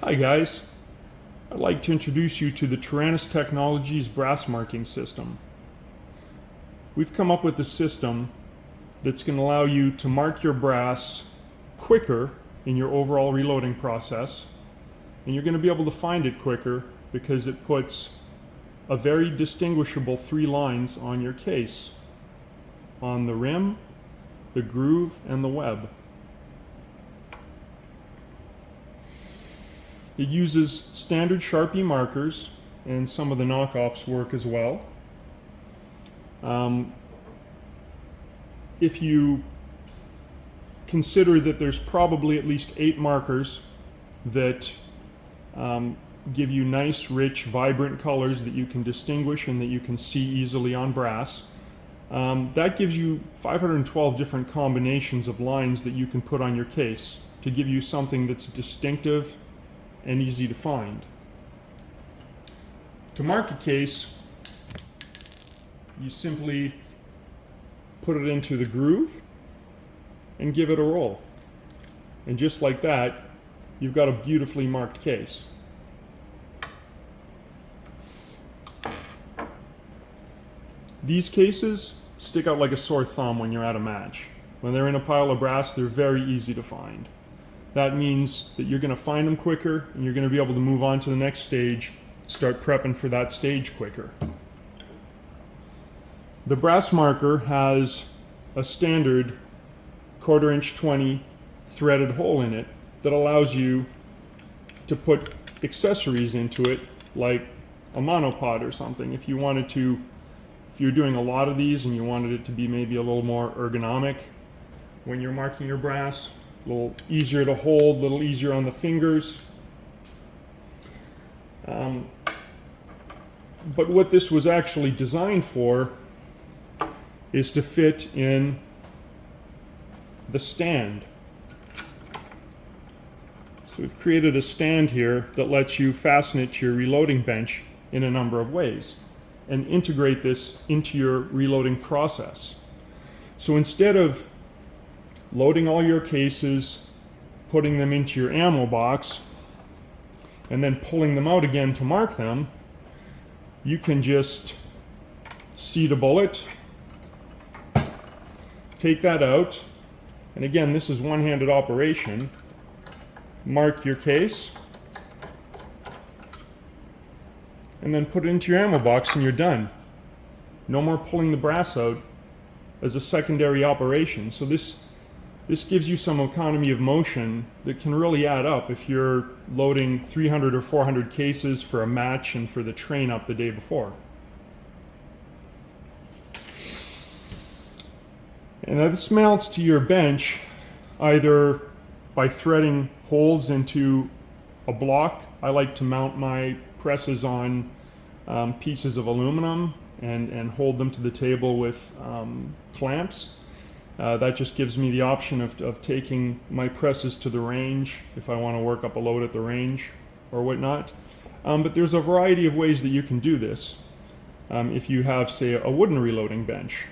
Hi guys, I'd like to introduce you to the Taranis Technologies Brass Marking system. We've come up with a system that's going to allow you to mark your brass quicker in your overall reloading process, and you're going to be able to find it quicker because it puts a very distinguishable 3 lines on your case, on the rim, the groove, and the web. It uses standard Sharpie markers, and some of the knockoffs work as well. If you consider that there's probably at least 8 markers that give you nice, rich, vibrant colors that you can distinguish and that you can see easily on brass, that gives you 512 different combinations of lines that you can put on your case to give you something that's distinctive and easy to find. To mark a case, you simply put it into the groove and give it a roll. And just like that, you've got a beautifully marked case. These cases stick out like a sore thumb when you're at a match. When they're in a pile of brass, they're very easy to find. That means that you're going to find them quicker and you're going to be able to move on to the next stage, start prepping for that stage quicker. The brass marker has a standard 1/4 inch 20 threaded hole in it that allows you to put accessories into it, like a monopod or something. If you're doing a lot of these and you wanted it to be maybe a little more ergonomic when you're marking your brass, a little easier to hold, a little easier on the fingers. But what this was actually designed for is to fit in the stand. So we've created a stand here that lets you fasten it to your reloading bench in a number of ways and integrate this into your reloading process. So instead of loading all your cases, putting them into your ammo box, and then pulling them out again to mark them, you can just seat a bullet, take that out, and again, this is one-handed operation. Mark your case, and then put it into your ammo box and you're done. No more pulling the brass out as a secondary operation. So this gives you some economy of motion that can really add up if you're loading 300 or 400 cases for a match and for the train up the day before. And now this mounts to your bench either by threading holes into a block. I like to mount my presses on pieces of aluminum and hold them to the table with clamps. That just gives me the option of taking my presses to the range if I want to work up a load at the range or whatnot. But there's a variety of ways that you can do this if you have, say, a wooden reloading bench.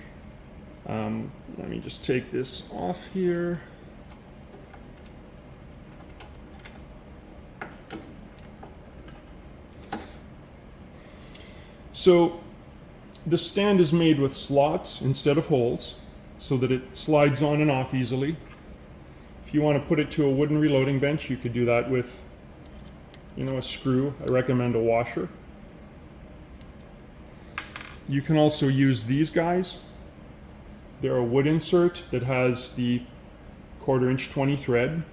Let me just take this off here. So the stand is made with slots instead of holes, so that it slides on and off easily. If you want to put it to a wooden reloading bench, you could do that with, a screw. I recommend a washer. You can also use these guys. They're a wood insert that has the 1/4 inch 20 thread.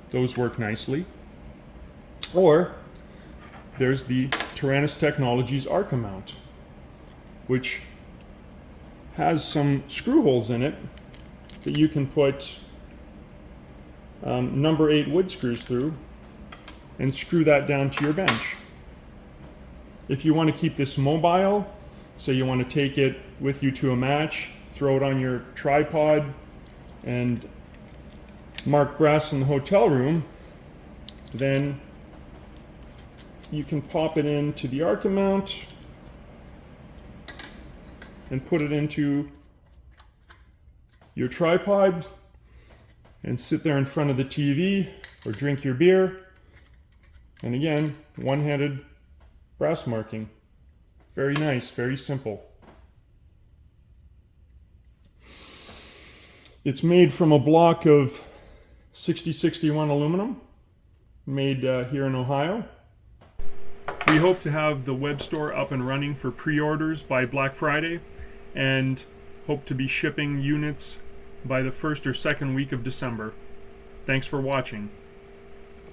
Those work nicely. Or there's the Taranis Technologies Arca mount, which has some screw holes in it that you can put number 8 wood screws through and screw that down to your bench. If you want to keep this mobile, say you want to take it with you to a match, throw it on your tripod and mark brass in the hotel room, then you can pop it into the Arca mount and put it into your tripod and sit there in front of the TV or drink your beer And again, one-handed brass marking. Very nice, very simple. It's made from a block of 6061 aluminum, made here in Ohio. We hope to have the web store up and running for pre-orders by Black Friday, and hope to be shipping units by the first or second week of December. Thanks for watching.